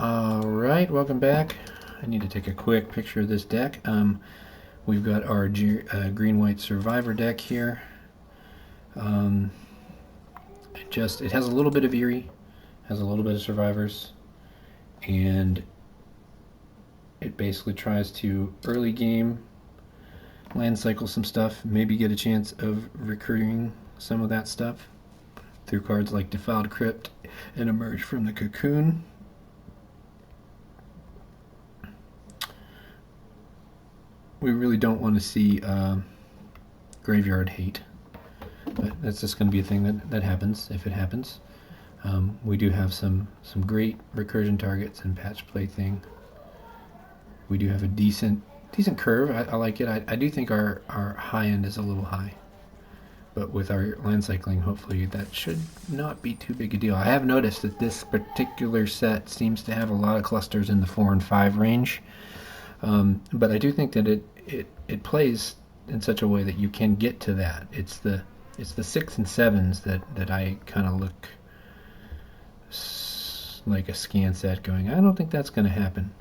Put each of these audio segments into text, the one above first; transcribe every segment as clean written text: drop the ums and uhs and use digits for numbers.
Alright, welcome back. I need to take a quick picture of this deck. We've got our green-white survivor deck here. It has a little bit of Eerie, has a little bit of survivors, and it basically tries to early game land cycle some stuff, maybe get a chance of recruiting some of that stuff through cards like Defiled Crypt and Emerge from the Cocoon. We really don't want to see graveyard hate, but that's just going to be a thing that happens if it happens. We do have some great recursion targets and patch play thing. We do have a decent curve. I like it. I do think our high end is a little high, but with our land cycling, hopefully that should not be too big a deal. I have noticed that this particular set seems to have a lot of clusters in the 4 and 5 range, but I do think that it plays in such a way that you can get to that. It's the 6 and 7s that I kind of look like a scan set going, I don't think that's going to happen.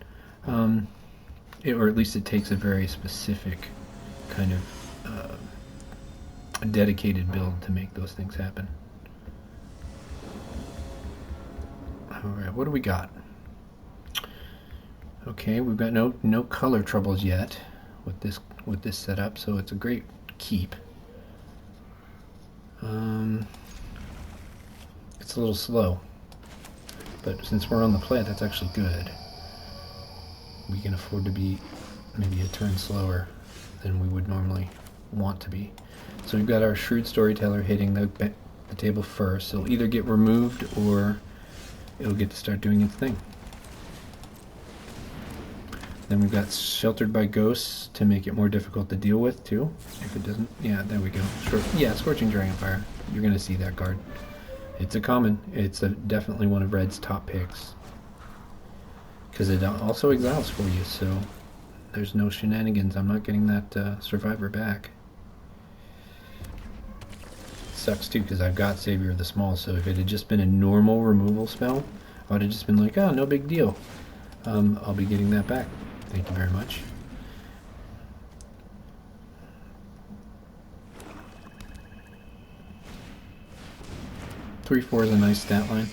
Or at least it takes a very specific kind of dedicated build to make those things happen. Alright, what do we got? Okay, we've got no color troubles yet with this setup, so it's a great keep. It's a little slow, but since we're on the play, that's actually good. We can afford to be maybe a turn slower than we would normally want to be. So we've got our Shrewd Storyteller hitting the table first. It'll either get removed or it'll get to start doing its thing. Then we've got Sheltered by Ghosts to make it more difficult to deal with too. If it doesn't, yeah, there we go. Scorching Dragonfire. You're going to see that card. It's a common. It's definitely one of Red's top picks. Because it also exiles for you, so there's no shenanigans. I'm not getting that Survivor back. Sucks too, because I've got Savior of the Small, so if it had just been a normal removal spell, I would have just been like, oh, no big deal. I'll be getting that back. Thank you very much. Three, 4 is a nice stat line.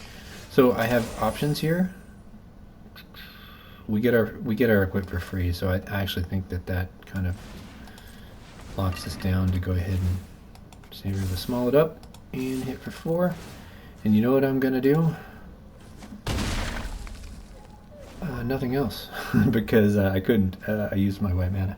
So I have options here. We get our equip for free, so I actually think that kind of locks us down to go ahead and Savior the Small it up and hit for 4. And you know what I'm gonna do? Nothing else, because I couldn't. I used my white mana.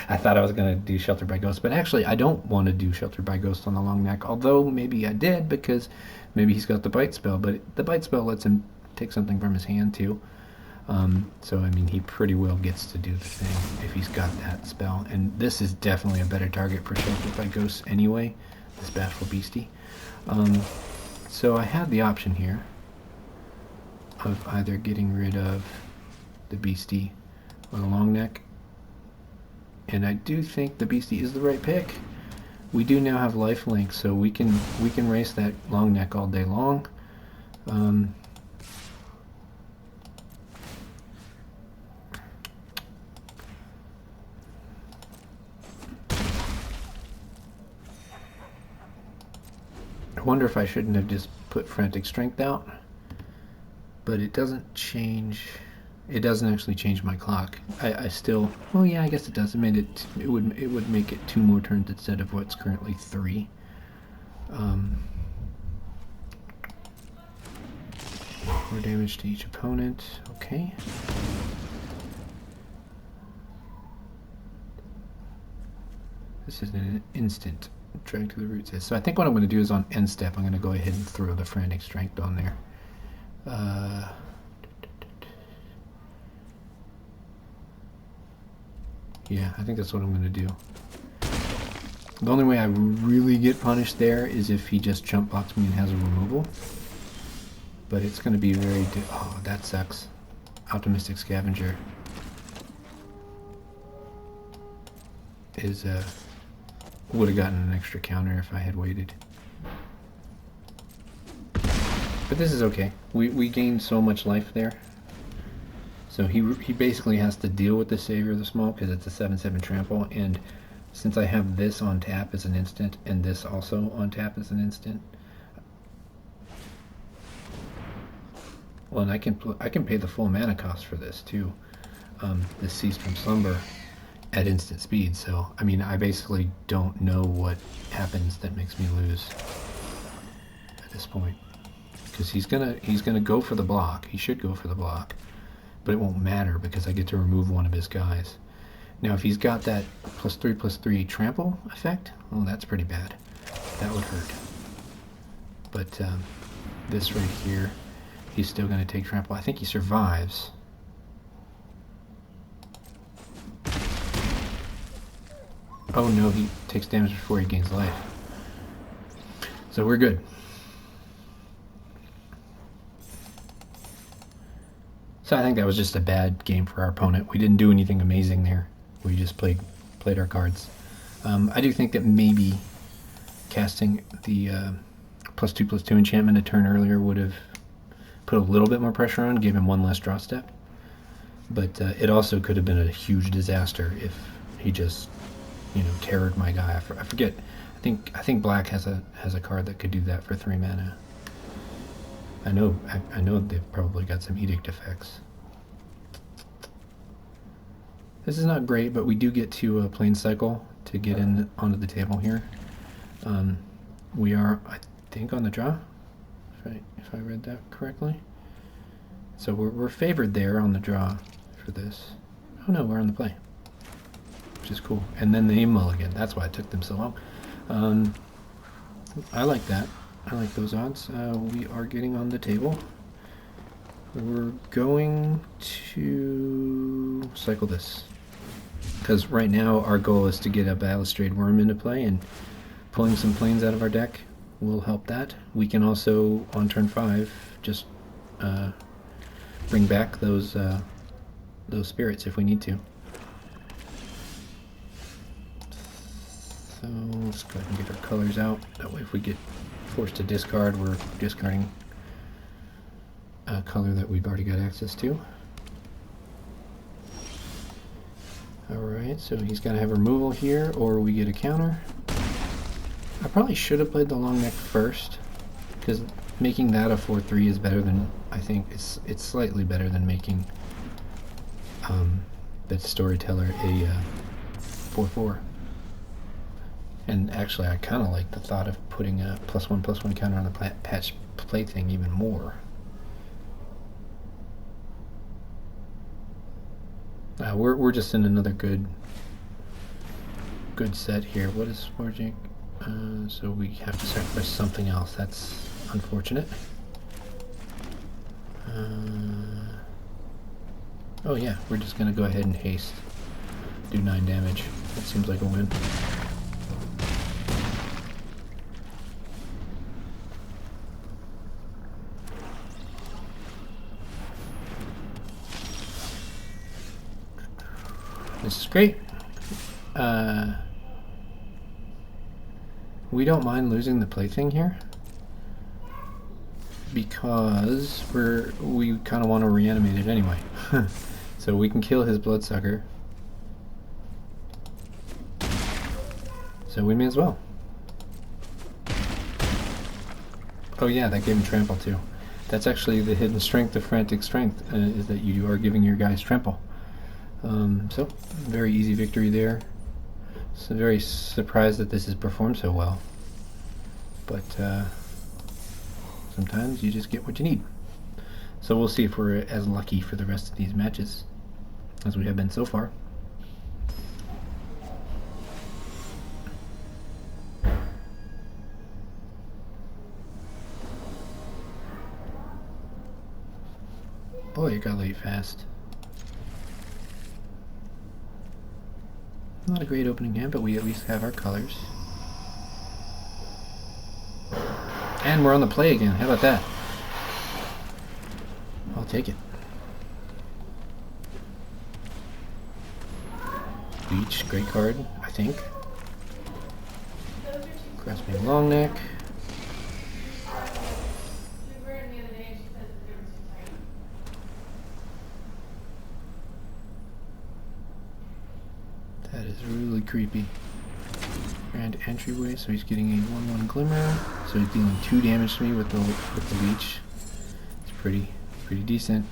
I thought I was going to do Shelter by Ghost, but actually I don't want to do Shelter by Ghost on the long neck, although maybe I did, because maybe he's got the Bite spell, but the Bite spell lets him take something from his hand too. So, I mean, he pretty well gets to do the thing if he's got that spell, and this is definitely a better target for Shelter by Ghost anyway, this Bashful Beastie. So I have the option here of either getting rid of the Beastie or the long neck, and I do think the Beastie is the right pick. We do now have lifelink, so we can race that long neck all day long. I wonder if I shouldn't have just put Frantic Strength out. But it doesn't change. It doesn't actually change my clock. I still. Well, yeah, I guess it does. It would make it 2 more turns instead of what's currently 3. More damage to each opponent. Okay. This is an instant drag to the roots. So I think what I'm going to do is on end step, I'm going to go ahead and throw the Frantic Strength on there. Yeah, I think that's what I'm going to do. The only way I really get punished there is if he just jump blocks me and has a removal. But it's going to be very... Oh, that sucks. Optimistic Scavenger is... would have gotten an extra counter if I had waited. But this is okay. We gained so much life there. So he basically has to deal with the Savior of the Small because it's a 7/7 trample, and since I have this on tap as an instant and this also on tap as an instant, well, and I can pay the full mana cost for this too. This Cease from Slumber at instant speed. So I mean, I basically don't know what happens that makes me lose at this point, because he's gonna go for the block. He should go for the block, but it won't matter because I get to remove one of his guys. Now, if he's got that +3/+3 trample effect, well, that's pretty bad. That would hurt. But this right here, he's still going to take trample. I think he survives. Oh no, he takes damage before he gains life. So we're good. So I think that was just a bad game for our opponent. We didn't do anything amazing there. We just played our cards. I do think that maybe casting the +2/+2 enchantment a turn earlier would have put a little bit more pressure on, give him one less draw step. But it also could have been a huge disaster if he just, you know, terrored my guy. I forget. I think black has a card that could do that for 3 mana. I know they've probably got some edict effects. This is not great, but we do get to a plane cycle to get in onto the table here. We are, I think, on the draw, if I read that correctly. So we're favored there on the draw for this. Oh no, we're on the play, which is cool. And then the mulligan. That's why it took them so long. I like that. I like those odds. We are getting on the table. We're going to cycle this, because right now our goal is to get a Balustrade Worm into play, and pulling some planes out of our deck will help that. We can also, on turn 5, just bring back those spirits if we need to. So let's go ahead and get our colors out. That way if we get forced to discard, we're discarding a color that we've already got access to. Alright, so he's got to have removal here, or we get a counter. I probably should have played the long neck first, because making that a 4/3 is better than, I think, it's slightly better than making that Storyteller a 4/4. And actually, I kind of like the thought of putting a +1/+1 counter on the patch play thing even more. We're just in another good set here. What is forging? So we have to sacrifice something else. That's unfortunate. Oh yeah, we're just gonna go ahead and haste. Do 9 damage. That seems like a win. This is great. We don't mind losing the plaything here, because we kind of want to reanimate it anyway. So we can kill his Bloodsucker. So we may as well. Oh yeah, that gave him trample too. That's actually the hidden strength of Frantic Strength, is that you are giving your guys trample. So, very easy victory there. So very surprised that this has performed so well. But sometimes you just get what you need. So we'll see if we're as lucky for the rest of these matches as we have been so far. Boy, you got late fast. Not a great opening hand, but we at least have our colors. And we're on the play again. How about that? I'll take it. Beach, great card, I think. Grasping Long Neck. is really creepy. Grand entryway, so he's getting a 1/1 glimmer. So he's dealing 2 damage to me with the leech. It's pretty decent.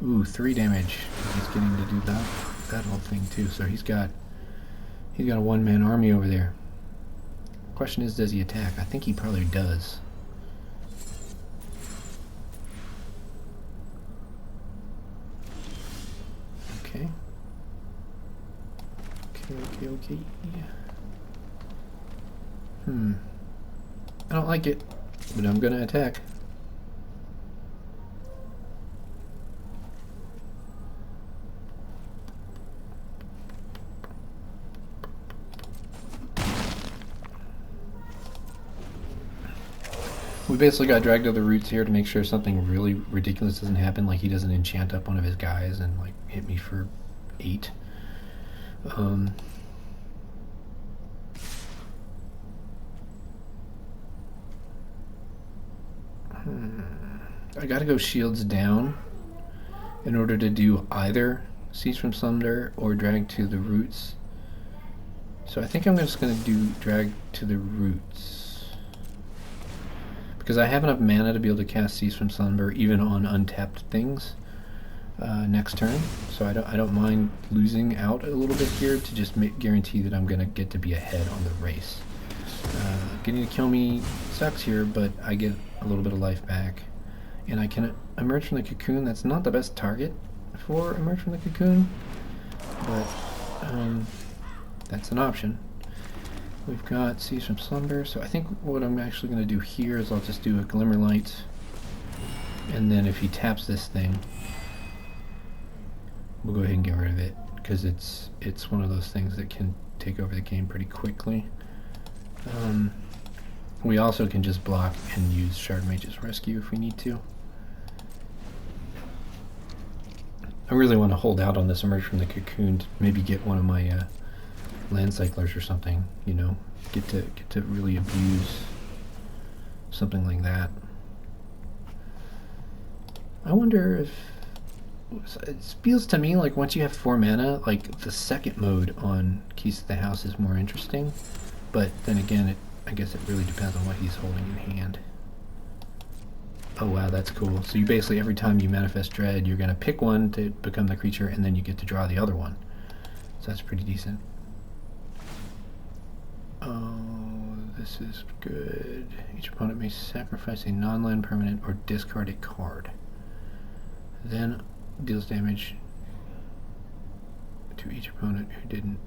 Ooh, 3 damage. He's getting to do that whole thing too. So he's got a 1-man army over there. Question is, does he attack? I think he probably does. Okay. Okay. I don't like it, but I'm gonna attack. We basically got dragged to the roots here to make sure something really ridiculous doesn't happen, like he doesn't enchant up one of his guys and like hit me for 8. I gotta go shields down in order to do either Seize from Slumber or Drag to the Roots. So I think I'm just gonna do Drag to the Roots, because I have enough mana to be able to cast Seize from Slumber even on untapped things next turn. So I don't mind losing out a little bit here to just guarantee that I'm gonna get to be ahead on the race. Getting to kill me sucks here, but I get a little bit of life back. And I can emerge from the cocoon. That's not the best target for emerge from the cocoon, but that's an option. We've got Seize from Slumber, so I think what I'm actually going to do here is I'll just do a Glimmer Light, and then if he taps this thing, we'll go ahead and get rid of it, because it's one of those things that can take over the game pretty quickly. We also can just block and use Shard Mage's Rescue if we need to. I really want to hold out on this Emerge from the Cocoon to maybe get one of my land cyclers or something, you know, get to really abuse something like that. I wonder if it feels to me like once you have 4 mana, like the second mode on Keys to the House is more interesting, but then again, I guess it really depends on what he's holding in hand. Oh wow, that's cool. So you basically, every time you manifest Dread, you're going to pick one to become the creature, and then you get to draw the other one. So that's pretty decent. Oh, this is good. Each opponent may sacrifice a non-land permanent or discard a card. Then deals damage to each opponent who didn't.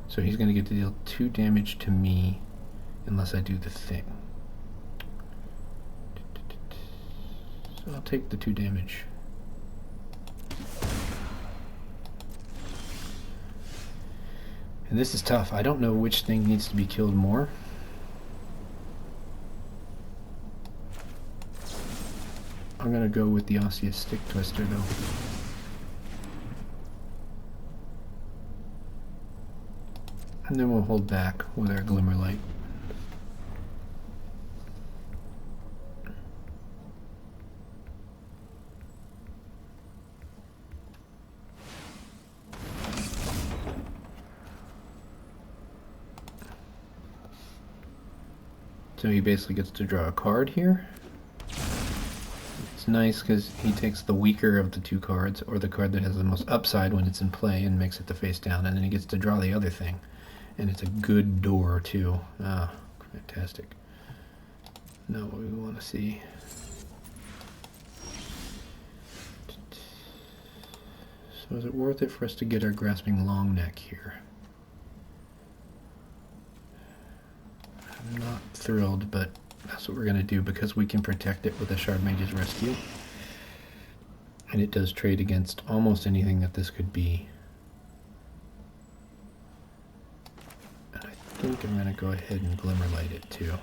So he's going to get to deal 2 damage to me unless I do the thing. So I'll take the 2 damage. And this is tough. I don't know which thing needs to be killed more. I'm going to go with the Osseous Stick Twister though. And then we'll hold back with our Glimmer Light. So he basically gets to draw a card here. It's nice because he takes the weaker of the 2 cards, or the card that has the most upside when it's in play, and makes it the face down, and then he gets to draw the other thing. And it's a good door too. Ah, fantastic. Not what we want to see. So is it worth it for us to get our Grasping Longneck here? I'm not thrilled, but that's what we're going to do because we can protect it with a Shard Mage's Rescue. And it does trade against almost anything that this could be. And I think I'm going to go ahead and Glimmer Light it too.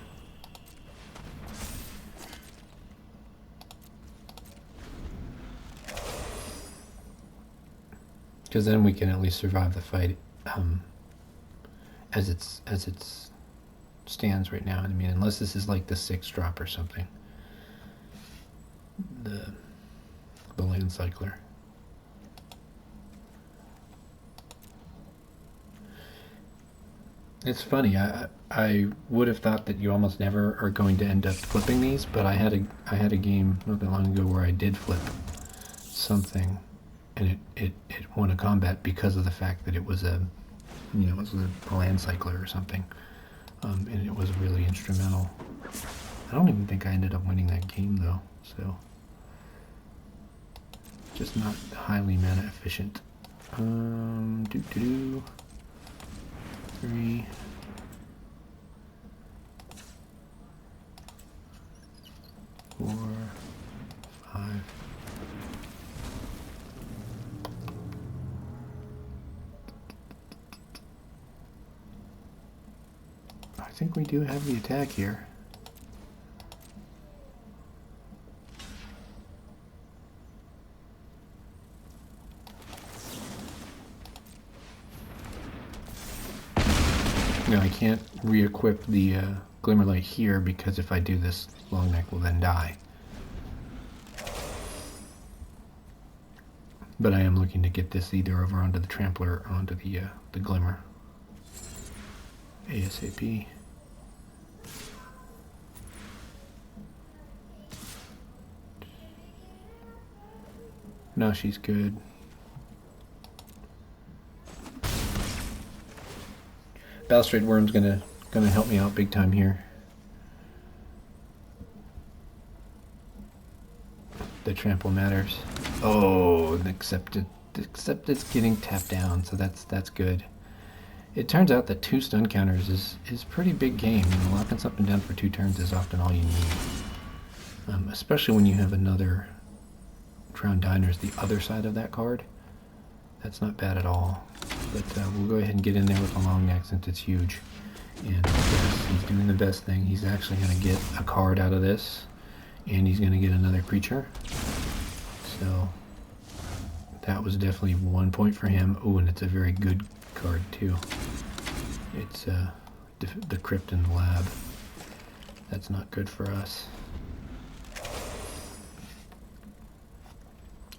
Because then we can at least survive the fight as it's stands right now. I mean, unless this is like the 6th drop or something. The land cycler. It's funny. I would have thought that you almost never are going to end up flipping these, but I had a game not that long ago where I did flip something, and it won a combat because of the fact that it was it was a land cycler or something, and it was really instrumental. I don't even think I ended up winning that game though, so just not highly mana efficient. Do do do. 3. 4. 5. I think we do have the attack here. No, I can't re-equip the Glimmerlight here because if I do this, Longneck will then die. But I am looking to get this either over onto the Trampler or onto the Glimmer. ASAP. No, she's good. Balustrade Worm's gonna help me out big time here. The trample matters. Oh, except it's getting tapped down, so that's good. It turns out that 2 stun counters is pretty big game. Locking something down for 2 turns is often all you need, especially when you have another Drowned Diners the other side of that card. That's not bad at all. But we'll go ahead and get in there with the long neck since it's huge. And yes, he's doing the best thing. He's actually going to get a card out of this, and he's going to get another creature. So that was definitely 1 point for him. Oh, and it's a very good card too. It's the Crypt in the Lab. That's not good for us.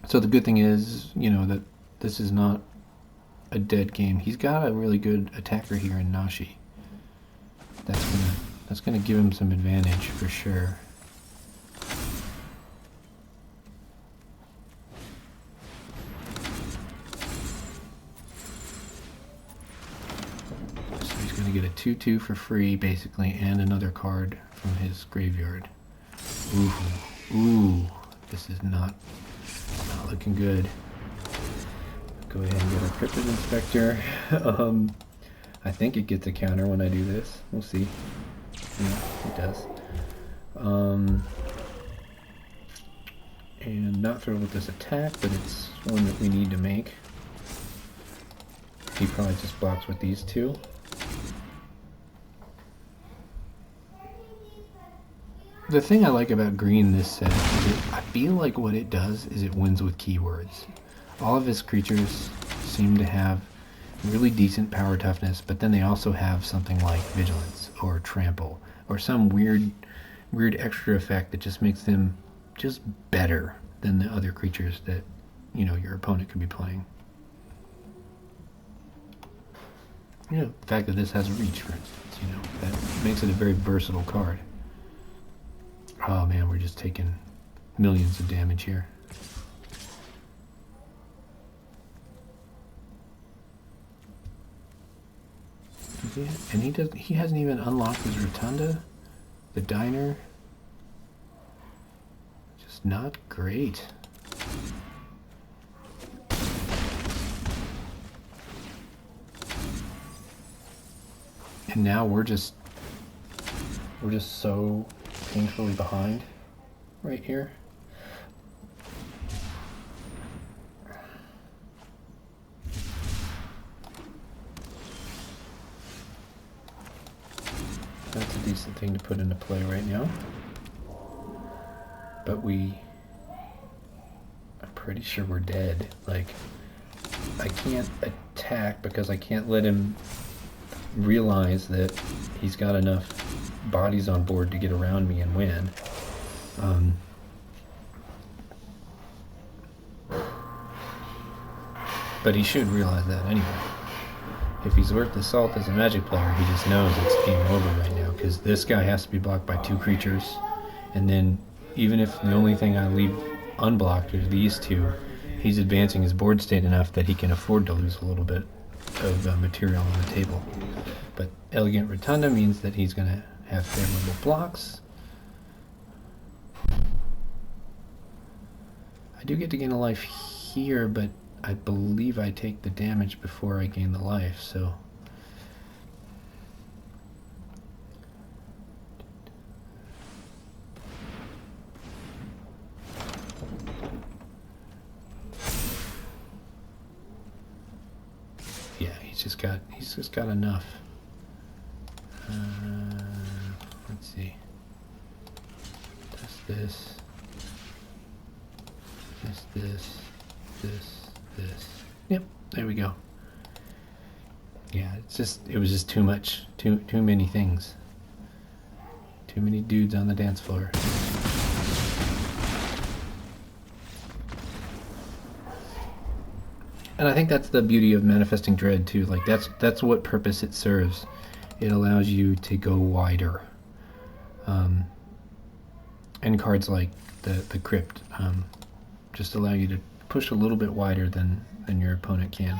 So the good thing is, that this is not a dead game. He's got a really good attacker here in Nashi. That's gonna give him some advantage for sure. So he's gonna get a 2/2 for free basically, and another card from his graveyard. Ooh, this is not looking good. Go ahead and get our Cryptid Inspector. I think it gets a counter when I do this. We'll see. Yeah, it does. And not thrilled with this attack, but it's one that we need to make. He probably just blocks with these 2. The thing I like about green this set is I feel like what it does is it wins with keywords. All of his creatures seem to have really decent power toughness, but then they also have something like vigilance or trample or some weird extra effect that just makes them just better than the other creatures that your opponent could be playing. The fact that this has reach, for instance, that makes it a very versatile card. Oh man, we're just taking millions of damage here. And he hasn't even unlocked his Rotunda, the diner. Just not great. And now we're just so painfully behind right here. That's a decent thing to put into play right now. But I'm pretty sure we're dead. Like, I can't attack because I can't let him realize that he's got enough bodies on board to get around me and win. But he should realize that anyway. if he's worth the salt as a Magic player, he just knows it's game over right now, because this guy has to be blocked by 2 creatures, and then even if the only thing I leave unblocked are these 2, he's advancing his board state enough that he can afford to lose a little bit of material on the table. But Elegant Rotunda means that he's going to have favorable blocks. I do get to gain a life here, but I believe I take the damage before I gain the life, so... yeah, he's just got enough. Let's see. Just this. Just this. Yep, there we go. Yeah, it was just too much, too many things. Too many dudes on the dance floor. And I think that's the beauty of Manifesting Dread too. Like that's what purpose it serves. It allows you to go wider. And cards like the Crypt just allow you to push a little bit wider than your opponent can.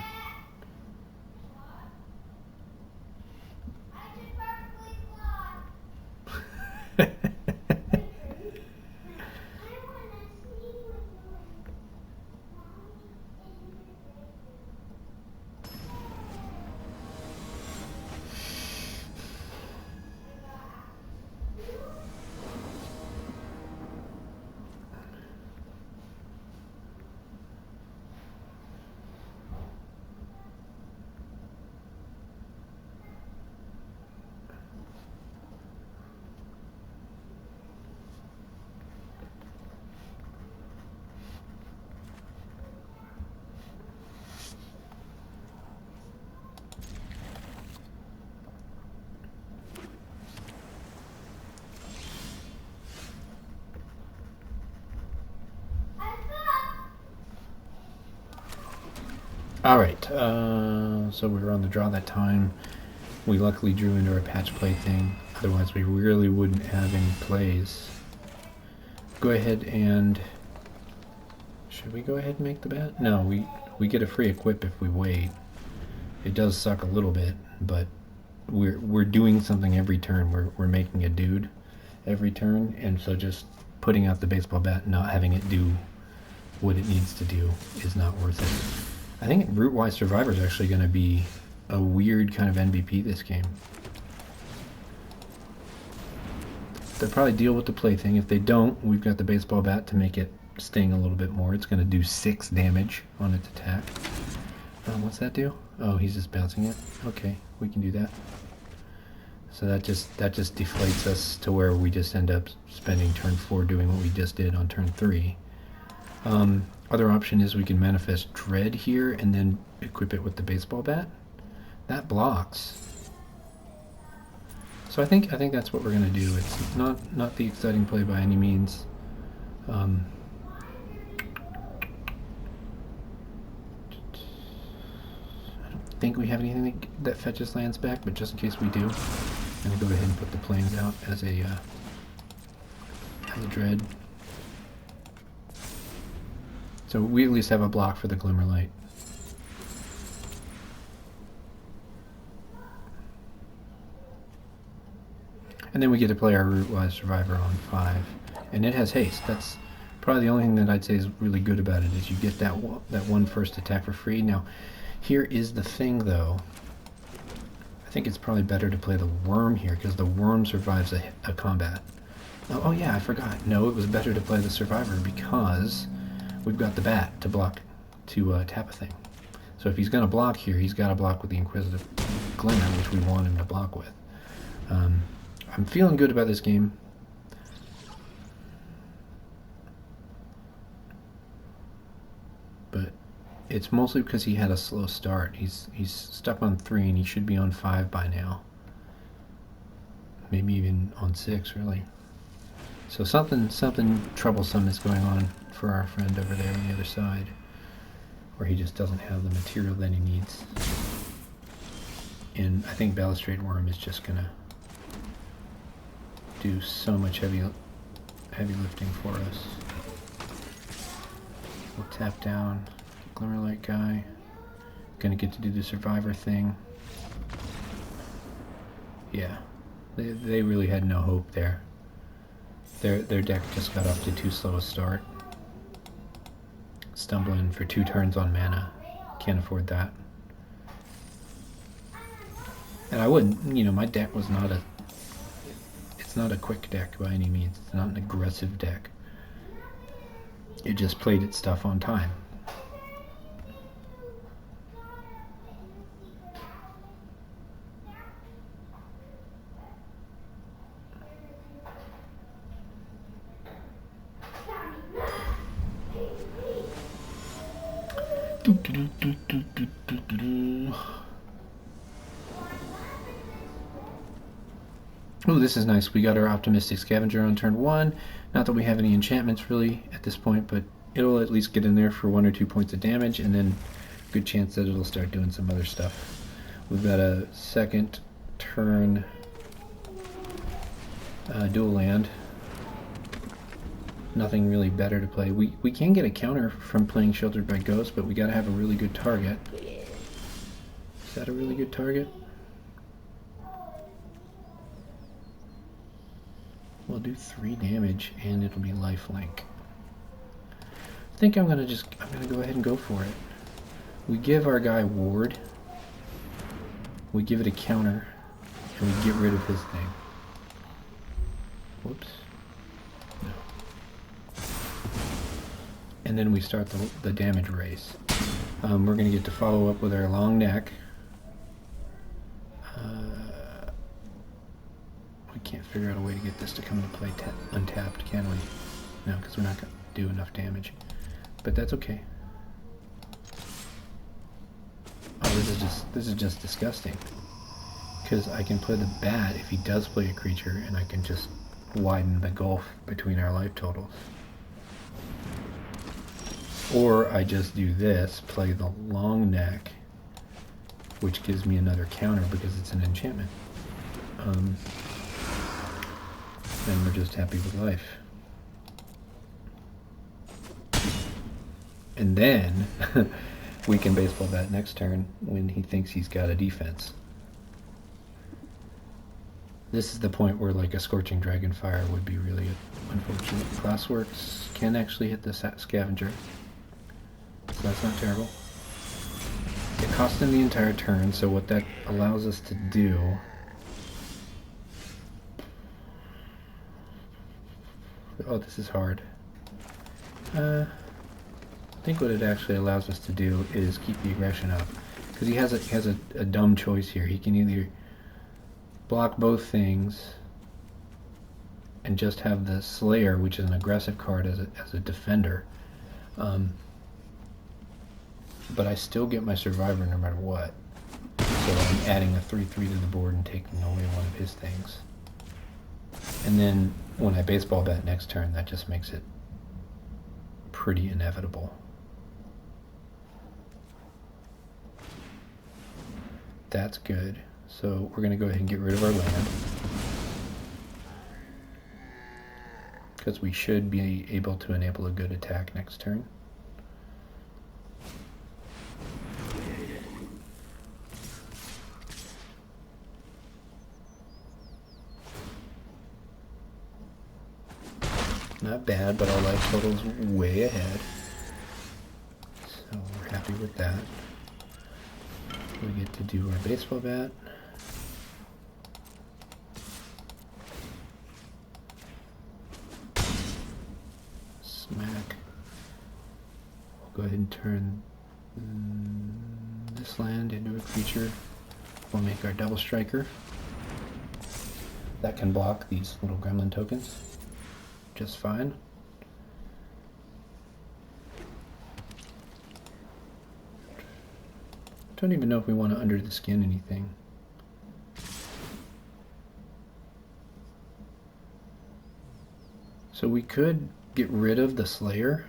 Alright, so we were on the draw that time. We luckily drew into our patch play thing, otherwise we really wouldn't have any plays. Go ahead and... should we go ahead and make the bet? No, we get a free equip if we wait. It does suck a little bit, but we're doing something every turn. We're making a dude every turn, and so just putting out the baseball bat and not having it do what it needs to do is not worth it. I think Root-Wise Survivor is actually going to be a weird kind of MVP this game. They'll probably deal with the play thing. If they don't, we've got the baseball bat to make it sting a little bit more. It's going to do 6 damage on its attack. What's that do? Oh, he's just bouncing it. Okay, we can do that. So that just deflates us to where we just end up spending turn 4 doing what we just did on turn 3. Other option is we can manifest Dread here and then equip it with the baseball bat. That blocks. So I think that's what we're gonna do. It's not the exciting play by any means. I don't think we have anything that fetches lands back, but just in case we do, I'm gonna go ahead and put the plains out as a Dread. So we at least have a block for the Glimmerlight. And then we get to play our Root-Wise Survivor on 5. And it has haste. That's probably the only thing that I'd say is really good about it, is you get that one first attack for free. Now, here is the thing though. I think it's probably better to play the Worm here, because the Worm survives a combat. Oh yeah, I forgot. No, it was better to play the Survivor because we've got the bat to block, to tap a thing. So if he's going to block here, he's got to block with the Inquisitive Glimmer, which we want him to block with. I'm feeling good about this game. But it's mostly because he had a slow start. He's stuck on 3 and he should be on 5 by now. Maybe even on 6, really. So something troublesome is going on for our friend over there on the other side, where he just doesn't have the material that he needs. And I think Balustrade Worm is just gonna do so much heavy lifting for us. We'll tap down Glimmerlight guy. Gonna get to do the survivor thing. Yeah, they really had no hope there. Their deck just got off to too slow a start. Stumbling for 2 turns on mana. Can't afford that. And I wouldn't, you know, my deck was not it's not a quick deck by any means. It's not an aggressive deck. It just played its stuff on time. Oh, this is nice. We got our Optimistic Scavenger on turn 1. Not that we have any enchantments really at this point, but it'll at least get in there for 1 or 2 points of damage, and then good chance that it'll start doing some other stuff. We've got a second turn dual land. Nothing really better to play. We can get a counter from playing Sheltered by Ghosts, but we gotta have a really good target. Is that a really good target? We'll do 3 damage and it'll be lifelink. I think I'm gonna go ahead and go for it. We give our guy ward. We give it a counter and we get rid of his thing. Whoops. No. And then we start the damage race. We're gonna get to follow up with our long neck. We can't figure out a way to get this to come into play untapped, can we? No, because we're not going to do enough damage. But that's okay. Oh, this is just disgusting. Because I can play the bat if he does play a creature, and I can just widen the gulf between our life totals. Or I just do this, play the long neck, which gives me another counter because it's an enchantment. And we're just happy with life. And then we can baseball bat next turn when he thinks he's got a defense. This is the point where like a Scorching Dragonfire would be really unfortunate. Glassworks can actually hit the Scavenger, so that's not terrible. It cost him the entire turn, so what that allows us to do oh, this is hard. I think what it actually allows us to do is keep the aggression up. Because he has a dumb choice here. He can either block both things and just have the Slayer, which is an aggressive card, as a defender. But I still get my Survivor no matter what. So I'm adding a 3/3 to the board and taking away one of his things. And then when I baseball bat next turn, that just makes it pretty inevitable. That's good. So we're going to go ahead and get rid of our land. Because we should be able to enable a good attack next turn. Not bad, but our life total's way ahead. So we're happy with that. We get to do our baseball bat. Smack. We'll go ahead and turn this land into a creature. We'll make our double striker. That can block these little gremlin tokens just fine. Don't even know if we want to under the skin anything. So we could get rid of the Slayer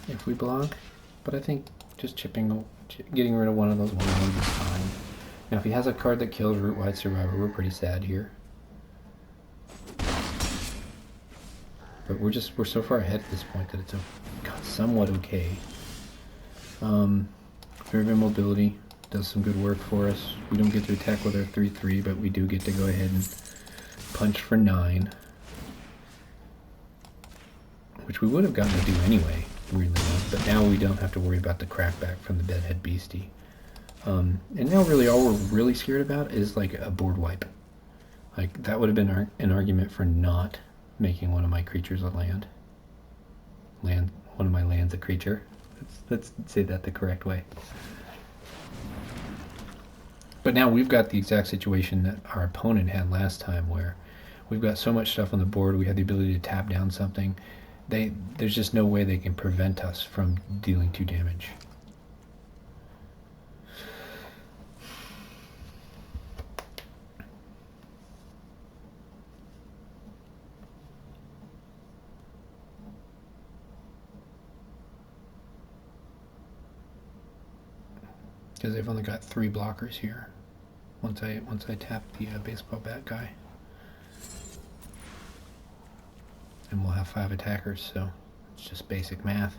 if we block, but I think just getting rid of one of those 1/1s is fine. Now, if he has a card that kills Root Wide Survivor, we're pretty sad here. But we're so far ahead at this point that it's somewhat okay. Very mobility does some good work for us. We don't get to attack with our 3/3, but we do get to go ahead and punch for 9. Which we would have gotten to do anyway, weirdly enough. But now we don't have to worry about the crackback from the Deadhead Beastie. And now really all we're really scared about is like a board wipe. Like that would have been an argument for not making one of my creatures a land. One of my lands a creature. Let's say that the correct way. But now we've got the exact situation that our opponent had last time, where we've got so much stuff on the board, we have the ability to tap down something. There's just no way they can prevent us from dealing 2 damage. Because they've only got 3 blockers here. Once I tap the baseball bat guy, and we'll have 5 attackers. So it's just basic math.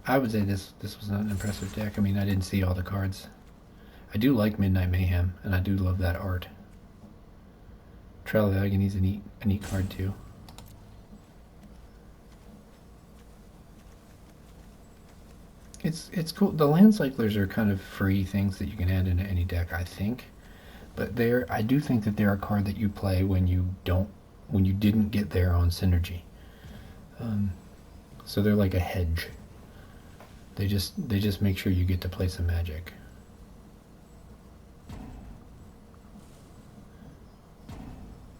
I would say this was not an impressive deck. I mean, I didn't see all the cards. I do like Midnight Mayhem, and I do love that art. Trail of Agony's a neat card too. It's cool. The land cyclers are kind of free things that you can add into any deck, I think. But I do think that they're a card that you play when you didn't get there on synergy. So they're like a hedge. They just make sure you get to play some magic.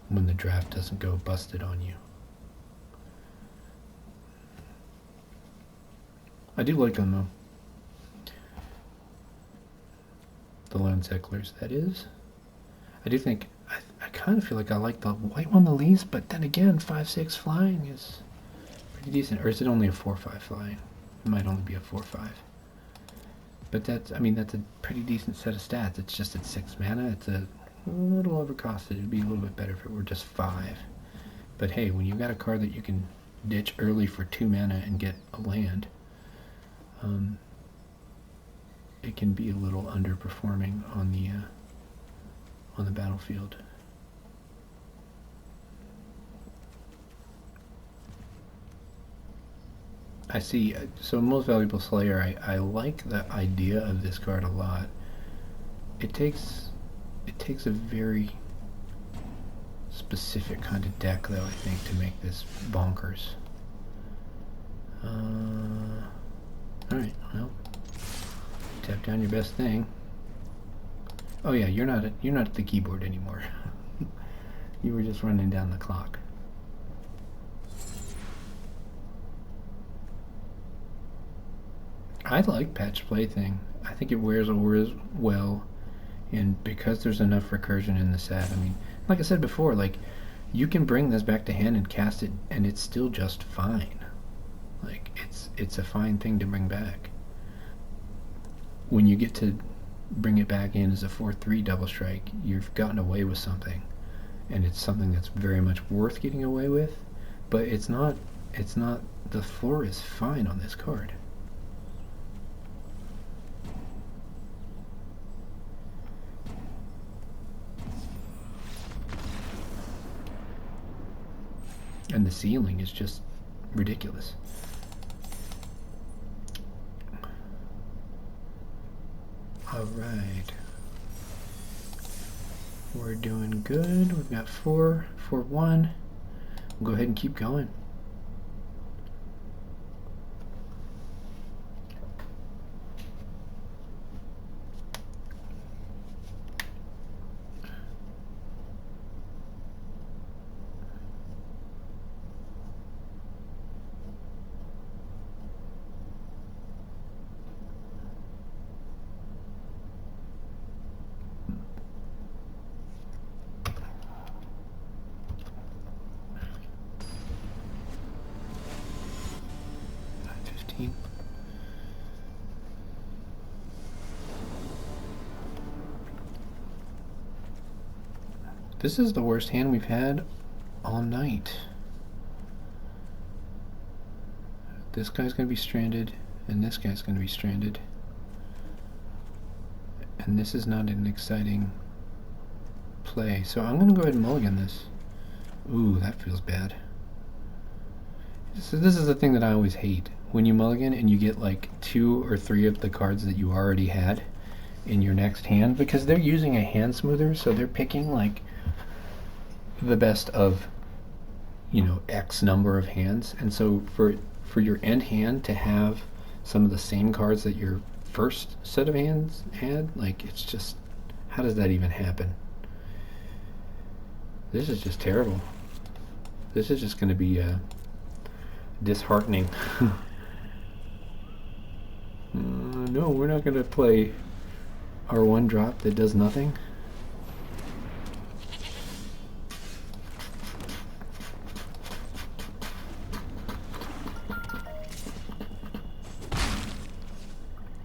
When the draft doesn't go busted on you. I do like them though. The land cyclers, that is. I do think, I kind of feel like I like the white one the least, but then again, 5/6 flying is pretty decent. Or is it only a 4/5 flying? It might only be a 4/5. But that's a pretty decent set of stats. It's just at 6 mana. It's a little overcosted. It'd be a little bit better if it were just 5. But hey, when you've got a card that you can ditch early for 2 mana and get a land, it can be a little underperforming on the battlefield. I see. So Most Valuable Slayer, I like the idea of this card a lot. It takes a very specific kind of deck, though, I think, to make this bonkers. Alright, well, tap down your best thing. Oh yeah, you're not at the keyboard anymore. You were just running down the clock. I like Patch Plaything. I think it wears auras well, and because there's enough recursion in the set, I mean, like I said before, like, you can bring this back to hand and cast it, and it's still just fine. Like, it's a fine thing to bring back. When you get to bring it back in as a 4/3 double strike, you've gotten away with something, and it's something that's very much worth getting away with. But it's not. The floor is fine on this card. And the ceiling is just ridiculous. Alright. We're doing good. We've got 4 for 1. We'll go ahead and keep going. This is the worst hand we've had all night. This guy's going to be stranded, and this guy's going to be stranded. And this is not an exciting play. So I'm going to go ahead and mulligan this. Ooh, that feels bad. So this is the thing that I always hate. When you mulligan and you get like 2 or 3 of the cards that you already had in your next hand, because they're using a hand smoother, so they're picking like the best of, you know, X number of hands. And so for your end hand to have some of the same cards that your first set of hands had, like, it's just, how does that even happen? This is just terrible. This is just going to be disheartening. No, we're not going to play our one drop that does nothing.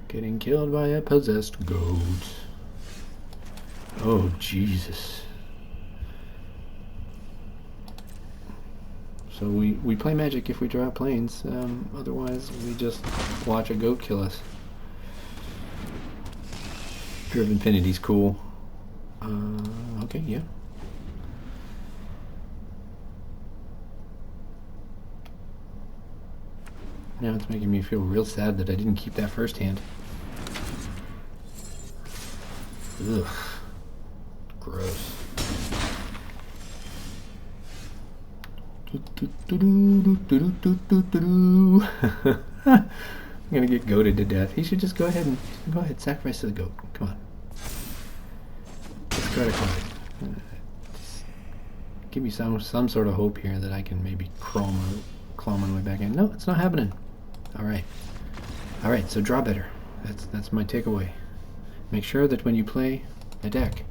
Getting killed by a possessed goat. Oh, Jesus. So we play Magic if we draw planes. Otherwise, we just watch a goat kill us. Fear of Infinity's cool. Okay, yeah. Now it's making me feel real sad that I didn't keep that first hand. Ugh. Gross. I'm gonna get goated to death. He should just go ahead, sacrifice to the goat. Come on. Let's try to card. Give me some sort of hope here that I can maybe claw my way back in. No, it's not happening. Alright. Alright, so draw better. That's my takeaway. Make sure that when you play a deck,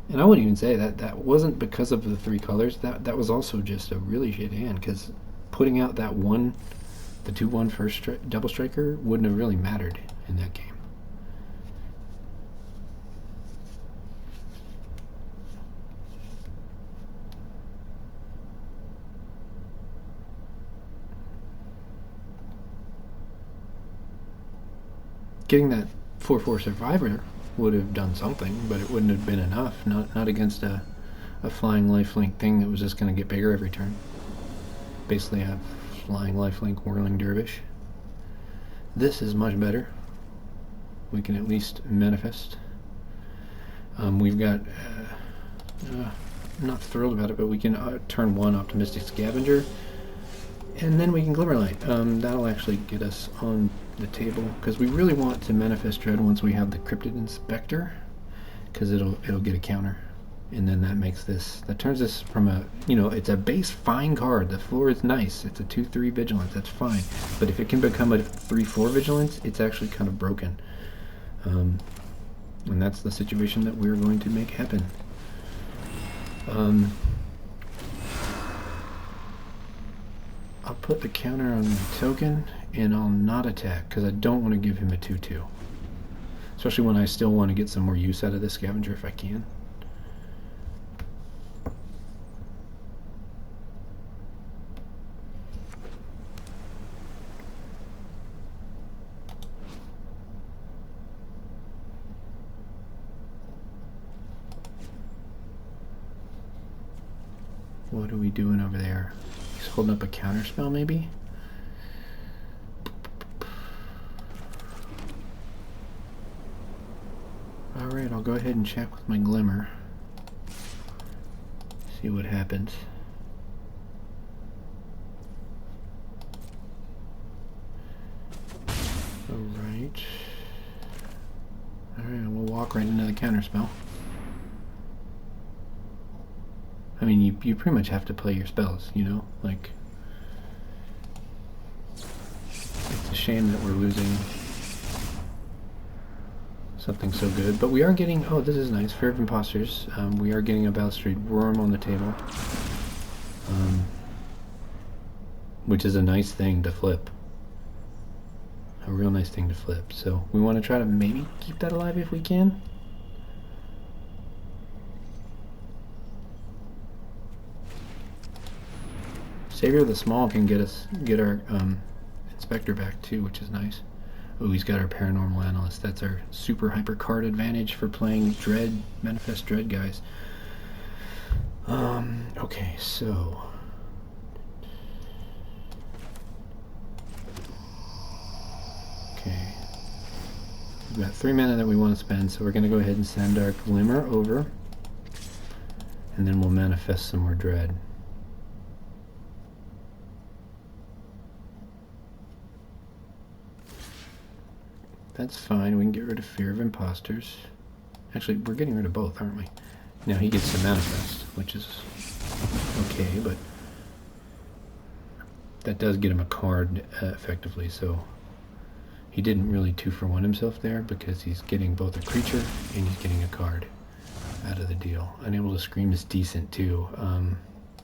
and I wouldn't even say that wasn't because of the 3 colors. That was also just a really shit hand, because putting out that the 2/1 first double striker wouldn't have really mattered in that game. Getting that 4/4 survivor would have done something, but it wouldn't have been enough. Not against a flying lifelink thing that was just going to get bigger every turn. Basically a flying lifelink whirling dervish. This is much better. We can at least manifest. We've got, I'm not thrilled about it, but we can turn 1 optimistic scavenger, and then we can Glimmerlight. That'll actually get us on the table, because we really want to manifest dread once we have the Cryptid Inspector, because it'll get a counter, and then that turns this from a, you know, it's a base fine card. The floor is nice. It's a 2/3 vigilance. That's fine. But if it can become a 3/4 vigilance, it's actually kind of broken. And that's the situation that we're going to make happen. I'll put the counter on my token, and I'll not attack, because I don't want to give him a 2/2. Especially when I still want to get some more use out of this scavenger if I can. What are we doing over there? He's holding up a counter spell, maybe? Alright, I'll go ahead and check with my Glimmer. See what happens. Alright. Alright, we'll walk right into the counter spell. I mean, you pretty much have to play your spells, you know? Like, it's a shame that we're losing something so good. But we are getting, oh, this is nice, Fear of Imposters. We are getting a Balustrade Worm on the table. Which is a nice thing to flip. A real nice thing to flip. So we want to try to maybe keep that alive if we can. Savior of the Small can get our Inspector back too, which is nice. Oh, he's got our Paranormal Analyst. That's our super hyper card advantage for playing Dread, Manifest Dread guys. Okay, so... Okay. We've got 3 mana that we want to spend, so we're going to go ahead and send our Glimmer over. And then we'll manifest some more Dread. That's fine. We can get rid of Fear of Imposters. Actually, we're getting rid of both, aren't we? Now he gets to manifest, which is okay, but that does get him a card effectively, so he didn't really 2-for-1 himself there because he's getting both a creature and he's getting a card out of the deal. Unable to Scream is decent too.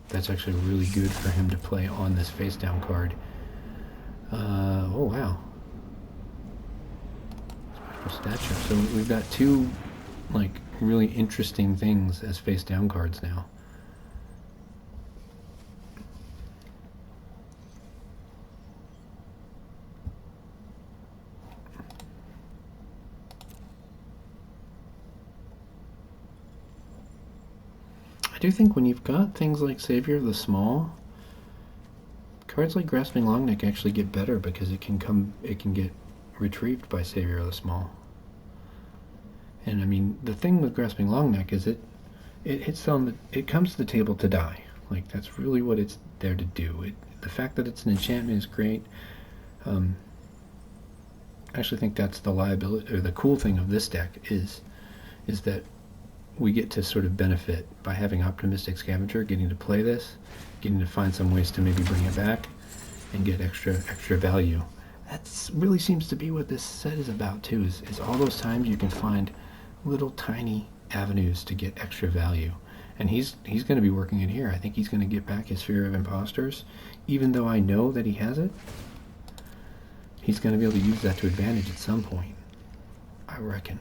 That's actually really good for him to play on this face down card. Oh wow. Stature. So we've got 2 like really interesting things as face down cards now. I do think when you've got things like Savior of the Small, cards like Grasping Longneck actually get better because it can get retrieved by Savior of the Small. And I mean, the thing with Grasping Longneck is it comes to the table to die. Like, that's really what it's there to do. The fact that it's an enchantment is great. I actually think that's the liability, or the cool thing of this deck is that we get to sort of benefit by having Optimistic Scavenger, getting to play this, getting to find some ways to maybe bring it back and get extra value. That really seems to be what this set is about too, is all those times you can find little tiny avenues to get extra value. And he's going to be working it here. I think he's going to get back his Fear of Imposters. Even though I know that he has it, he's going to be able to use that to advantage at some point, I reckon.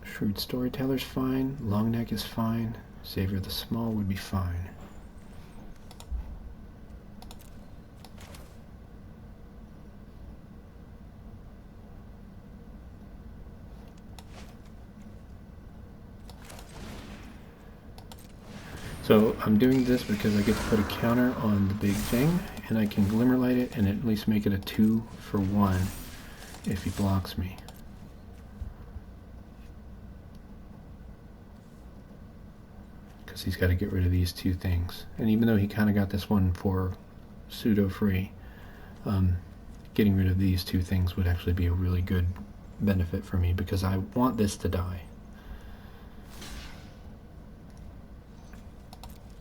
Shrewd Storyteller's fine. Longneck is fine. Savior of the Small would be fine. So I'm doing this because I get to put a counter on the big thing, and I can Glimmerlight it and at least make it a 2-for-1 if he blocks me. Because he's got to get rid of these 2 things. And even though he kind of got this one for pseudo-free, getting rid of these 2 things would actually be a really good benefit for me because I want this to die.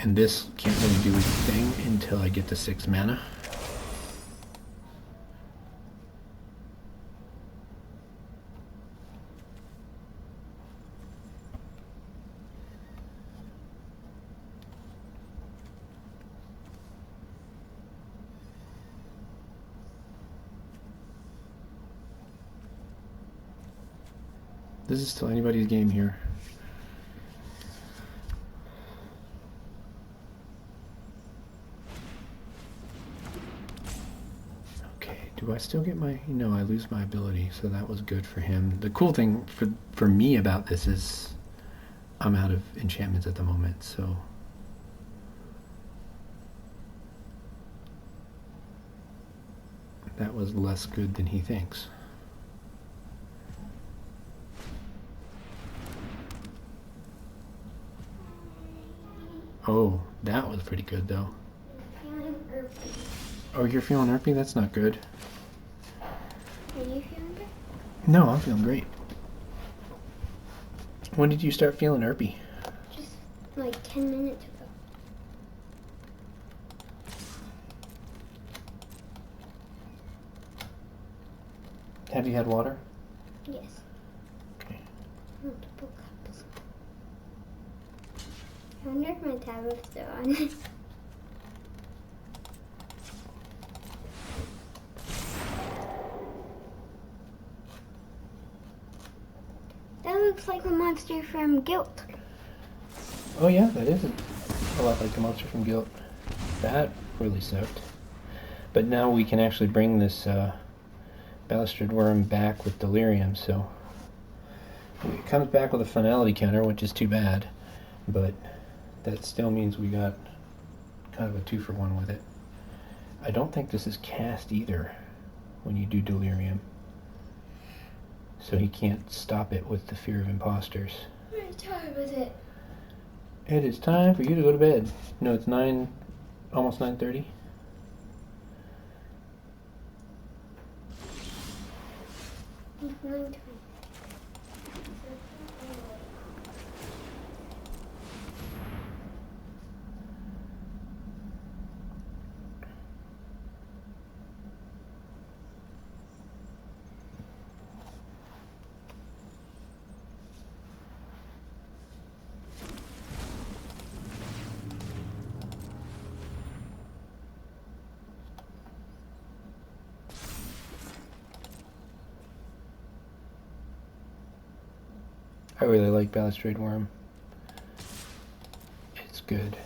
And this can't really do its thing until I get to 6 mana. This is still anybody's game here. Do I still get my... No, I lose my ability, so that was good for him. The cool thing for me about this is I'm out of enchantments at the moment, so... That was less good than he thinks. Oh, that was pretty good, though. Oh, you're feeling irpy? That's not good. Are you feeling good? No, I'm feeling great. When did you start feeling irpy? Just like 10 minutes ago. Have you had water? Yes. Okay. Multiple cups. I wonder if my tablet's still on. That looks like the monster from Guilt. Oh yeah, that is a lot like the monster from Guilt. That really sucked. But now we can actually bring this balustrade worm back with delirium, so it comes back with a finality counter, which is too bad, but that still means we got kind of a 2-for-1 with it. I don't think this is cast either when you do delirium, so he can't stop it with the fear of imposters. What time is it? It is time for you to go to bed. No, it's almost 9:30. It's 9:20. I really like balustrade worm. It's good.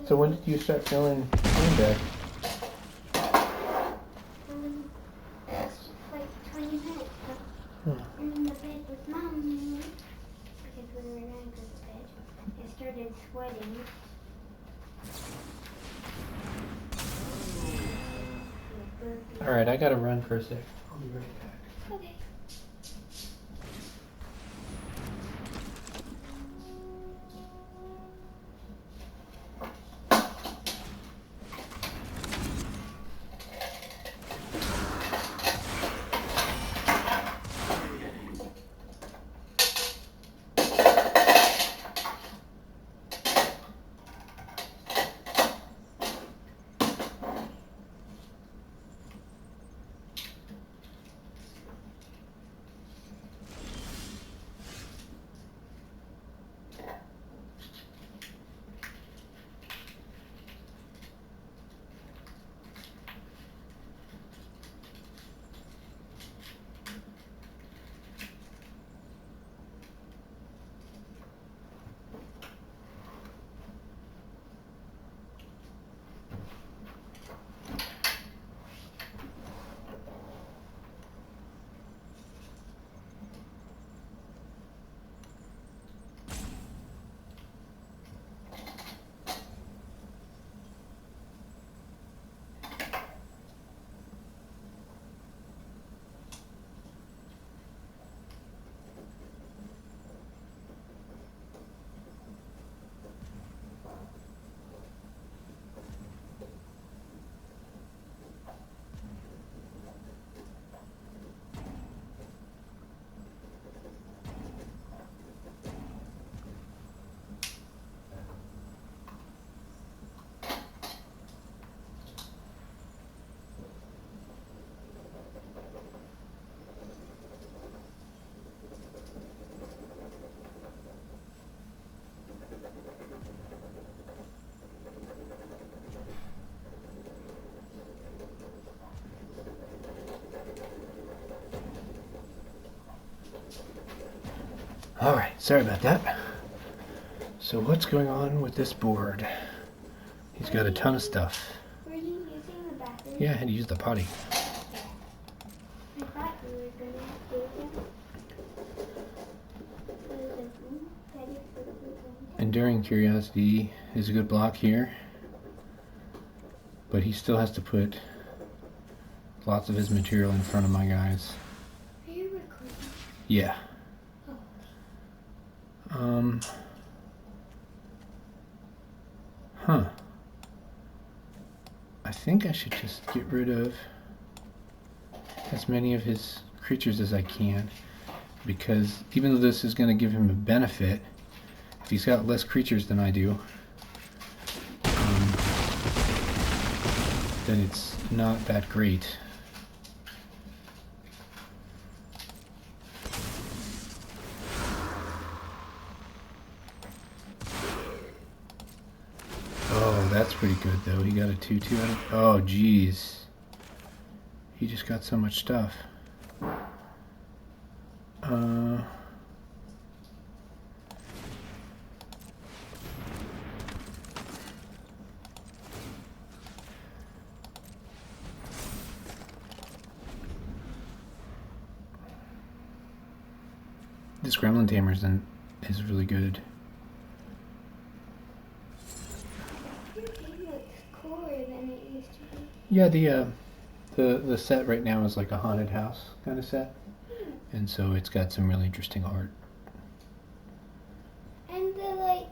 So when did you start feeling pain back? Like 20 minutes ago. In the bed with Mom. Because when we were going to the bed, I started sweating. Alright, I gotta run for a sec. I'll be right back. Okay. Alright, sorry about that. So what's going on with this board? He's got a ton of stuff. Were you using the bathroom? Yeah, I had to use the potty. I thought you were going to use it. Enduring Curiosity is a good block here, but he still has to put lots of his material in front of my guys. Are you recording? Yeah. Huh. I think I should just get rid of as many of his creatures as I can, because even though this is going to give him a benefit, if he's got less creatures than I do, then it's not that great. that's pretty good though. He got a 2-2 out of... Oh, jeez. He just got so much stuff. This Gremlin Tamer is really good. Your game looks cooler than it used to be. Yeah, the set right now is like a haunted house kind of set, and so it's got some really interesting art. And the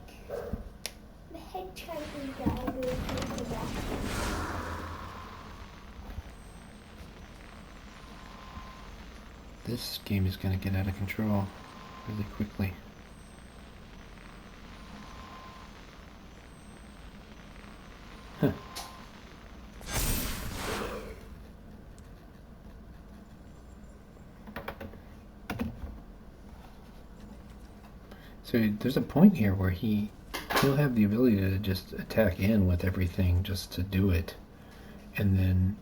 hedgehog guy goes to the back. This game is going to get out of control really quickly. Huh. So there's a point here where he'll have the ability to just attack in with everything just to do it, and then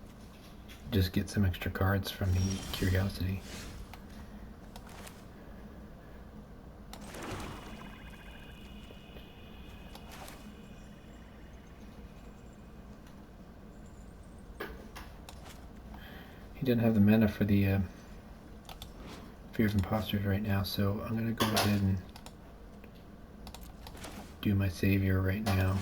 just get some extra cards from the curiosity. He didn't have the mana for the Fear of Imposters right now, so I'm going to go ahead and do my savior right now.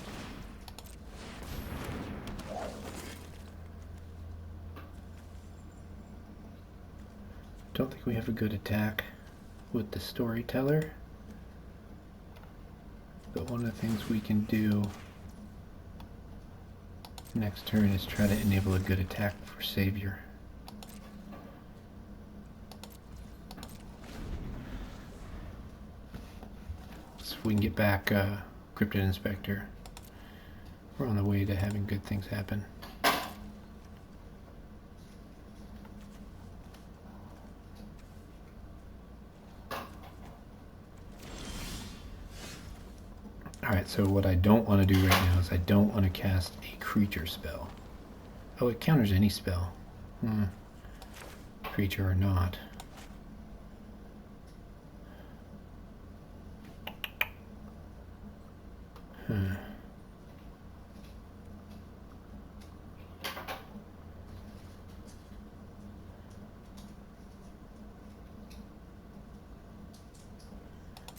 Don't think we have a good attack with the storyteller, but one of the things we can do next turn is try to enable a good attack for savior. So if we can get back Cryptid Inspector, we're on the way to having good things happen. Alright, so what I don't want to do right now is I don't want to cast a creature spell. Oh, it counters any spell. Creature or not.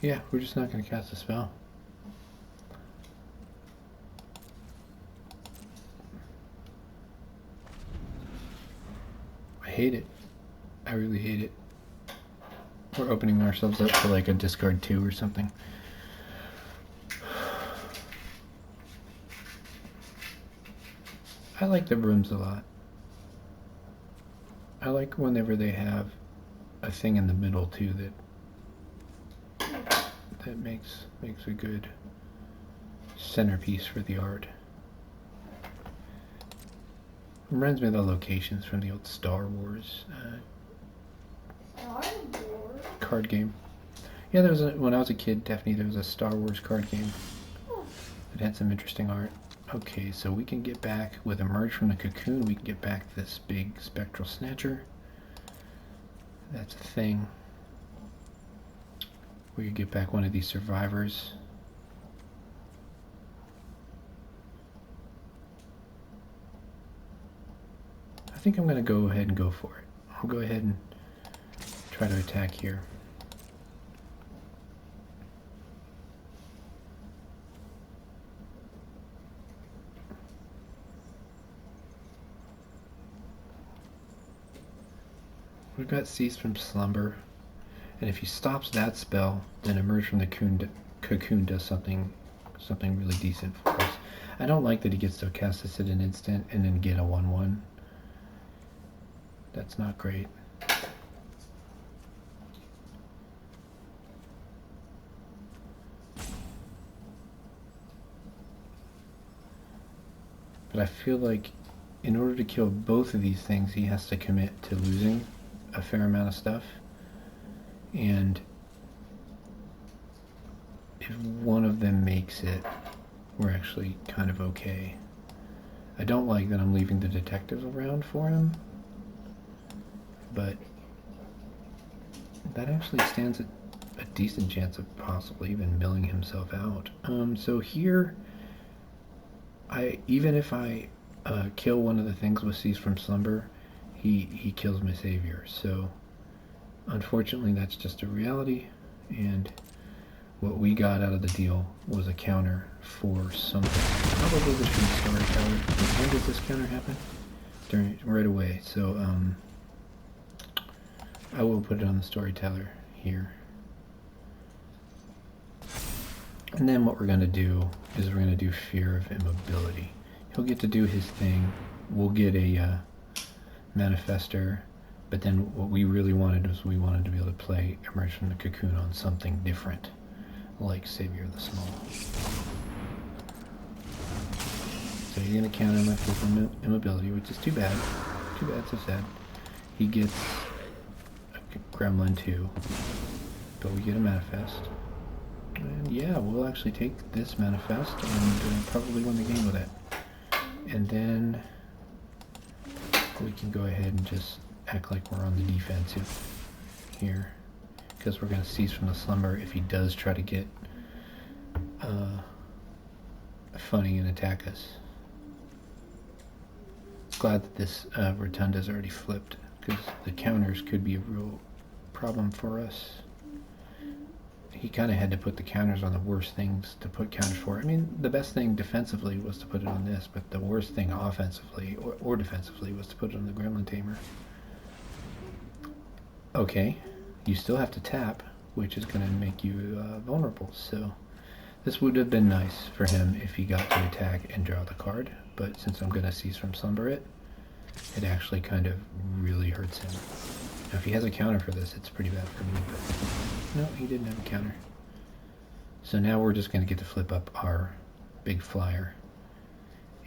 Yeah, we're just not going to cast a spell. I hate it. I really hate it. We're opening ourselves up to like a discard 2 or something. I like the rooms a lot. I like whenever they have a thing in the middle too that makes a good centerpiece for the art. Reminds me of the locations from the old Star Wars card game. Yeah, there was when I was a kid, Daphne, there was a Star Wars card game that had some interesting art. Okay, so we can get back, with Emerge from the Cocoon, we can get back this big Spectral Snatcher. That's a thing. We could get back one of these Survivors. I think I'm going to go ahead and go for it. I'll go ahead and try to attack here. We've got Cease from Slumber, and if he stops that spell, then Emerge from the Cocoon does something really decent for us. I don't like that he gets to cast this at an instant and then get a 1/1. That's not great. But I feel like in order to kill both of these things, he has to commit to losing a fair amount of stuff. And if one of them makes it, we're actually kind of okay. I don't like that I'm leaving the detective around for him, but that actually stands a decent chance of possibly even milling himself out. So here, even if I kill one of the things with Cease from Slumber, he kills my savior. So unfortunately, that's just a reality, and what we got out of the deal was a counter for something. Probably the Shooting Star counter. When does this counter happen? Right away. So I will put it on the storyteller here. And then what we're going to do is we're going to do Fear of Immobility. He'll get to do his thing. We'll get a manifester. But then what we really wanted was we wanted to be able to play Emerge from the Cocoon on something different, like Savior of the Small. So you're going to counter my Fear of Immobility, which is too bad. Too bad, so sad. He gets a Gremlin too, but we get a manifest. And yeah, we'll actually take this manifest and probably win the game with it. And then we can go ahead and just act like we're on the defensive here, because we're going to Cease from the Slumber if he does try to get funny and attack us. Glad that this Rotunda's already flipped, because the counters could be a real problem for us. He kind of had to put the counters on the worst things to put counters for. I mean, the best thing defensively was to put it on this, but the worst thing offensively or defensively was to put it on the Gremlin Tamer. Okay, you still have to tap, which is going to make you vulnerable, so this would have been nice for him if he got to attack and draw the card, but since I'm going to Cease from Slumber it actually kind of really hurts him. Now if he has a counter for this, it's pretty bad for me, but no, he didn't have a counter. So now we're just going to get to flip up our big flyer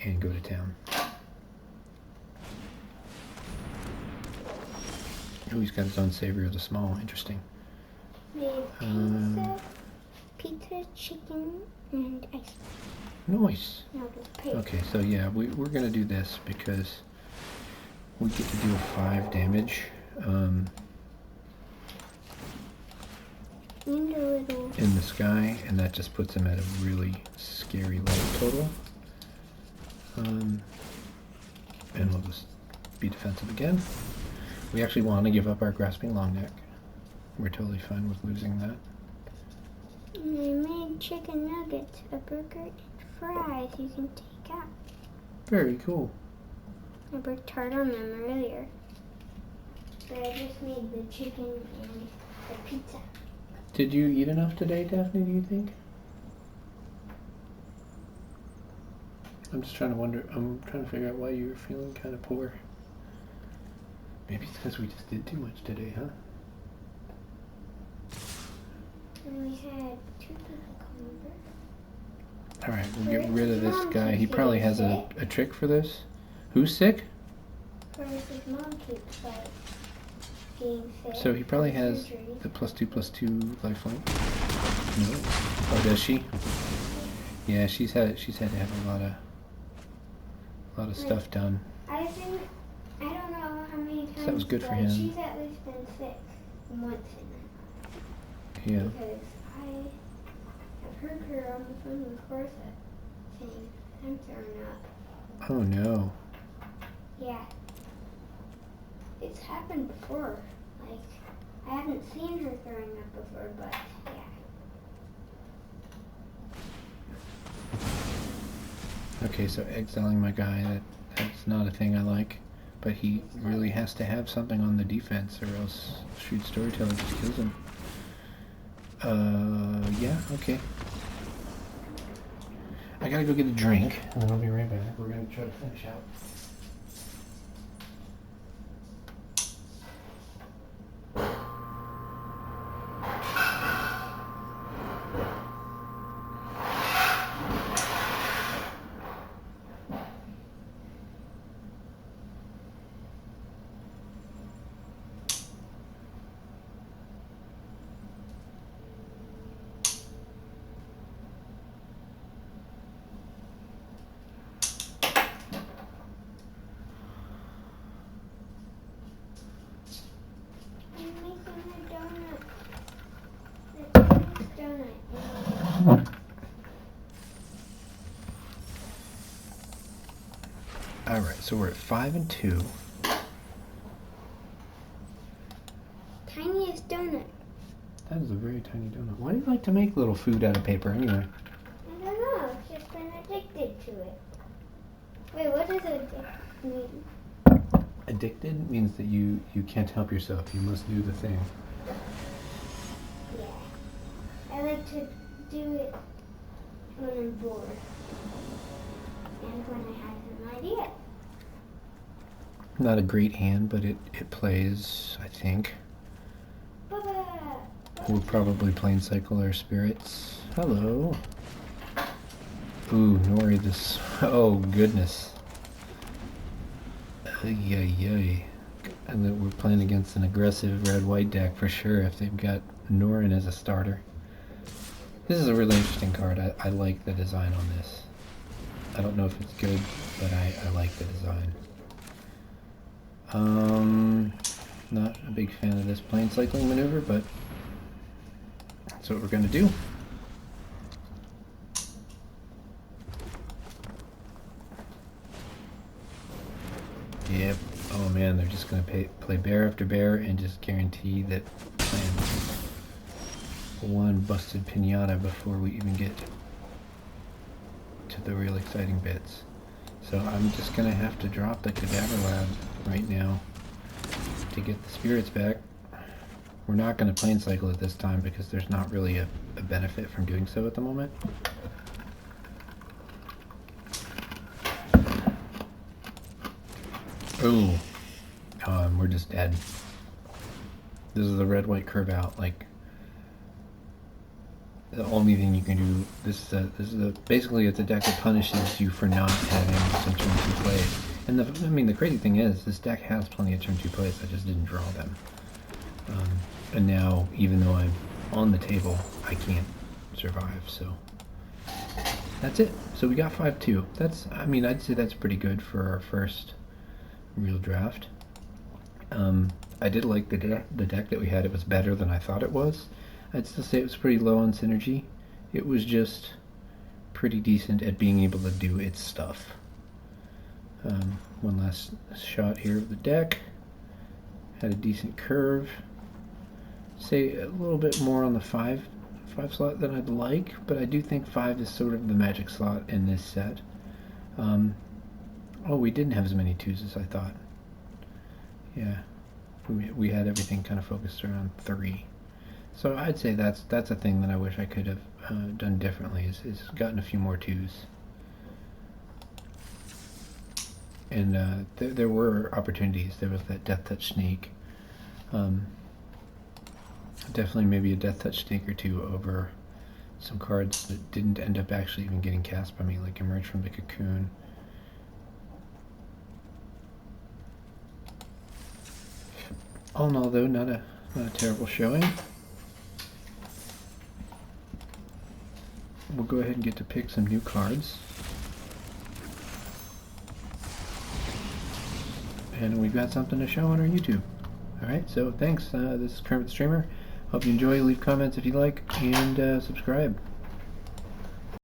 and go to town. Oh, he's got his own Savior of the Small. Interesting. Pizza, chicken, and ice cream. Nice. No, okay, so yeah, we're going to do this because we get to do a 5 damage. In the sky, and that just puts him at a really scary low total. And we'll just be defensive again. We actually want to give up our Grasping Longneck. We're totally fine with losing that. I made chicken nuggets, a burger, and fries you can take out. Very cool. I worked hard on them earlier. But I just made the chicken and the pizza. Did you eat enough today, Daphne, do you think? I'm just trying to figure out why you're feeling kind of poor. Maybe it's because we just did too much today, huh? And we had 2 people come over. Alright, we'll get rid of this guy. He probably has a trick for this. Who's sick? His mom keeps being sick. So he probably has the +2/+2 lifeline. No. Oh, does she? Yeah, she's had to have a lot of stuff done. I don't know how many times. So that was good for him. She's at least been sick once in Yeah. Because I have heard her on the phone with Corset saying, I'm throwing up. Oh no. Yeah. It's happened before. Like, I haven't seen her throwing up before, but yeah. Okay, so exiling my guy, that's not a thing I like. But he really has to have something on the defense or else Shrewd Storyteller just kills him. Yeah, okay. I gotta go get a drink, and then I'll be right back. We're gonna try to finish out. Alright, so we're at 5 and 2. Tiniest donut. That is a very tiny donut. Why do you like to make little food out of paper anyway? I don't know. I've just been addicted to it. Wait, what does addicted mean? Addicted means that you can't help yourself. You must do the thing. Yeah. I like to do it when I'm bored. And when I have an idea. Not a great hand, but it plays, I think. Baba! We're probably playing Cycle our Spirits. Hello. Ooh, Nori this. Oh, goodness. Yay. And then we're playing against an aggressive red-white deck for sure if they've got Norin as a starter. This is a really interesting card. I like the design on this. I don't know if it's good, but I like the design. Not a big fan of this plane cycling maneuver, but that's what we're going to do. Yep. Oh man, they're just going to play bear after bear and just guarantee that playing one busted pinata before we even get to the real exciting bits. So I'm just going to have to drop the Cadaver Lab right now to get the spirits back. We're not going to plane cycle it this time because there's not really a benefit from doing so at the moment. Ooh. We're just dead. This is the red-white curve out. Like, the only thing you can do. Basically it's a deck that punishes you for not having some turn 2 plays. And the crazy thing is, this deck has plenty of turn 2 plays. I just didn't draw them. And now, even though I'm on the table, I can't survive. So that's it. So we got 5-2. I'd say that's pretty good for our first real draft. I did like the deck that we had. It was better than I thought it was. I'd still say it was pretty low on synergy. It was just pretty decent at being able to do its stuff. One last shot here of the deck. Had a decent curve. Say a little bit more on the 5 slot than I'd like, but I do think 5 is sort of the magic slot in this set. Oh, we didn't have as many 2s as I thought. Yeah, we had everything kind of focused around 3. So I'd say that's a thing that I wish I could have done differently, is gotten a few more 2s. And there were opportunities. There was that Death Touch Snake. Definitely maybe a Death Touch Snake or 2 over some cards that didn't end up actually even getting cast by me, like Emerge from the Cocoon. All in all, though, not a terrible showing. We'll go ahead and get to pick some new cards. And we've got something to show on our YouTube. Alright, so thanks. This is Kermit the Streamer. Hope you enjoy. Leave comments if you like, and subscribe.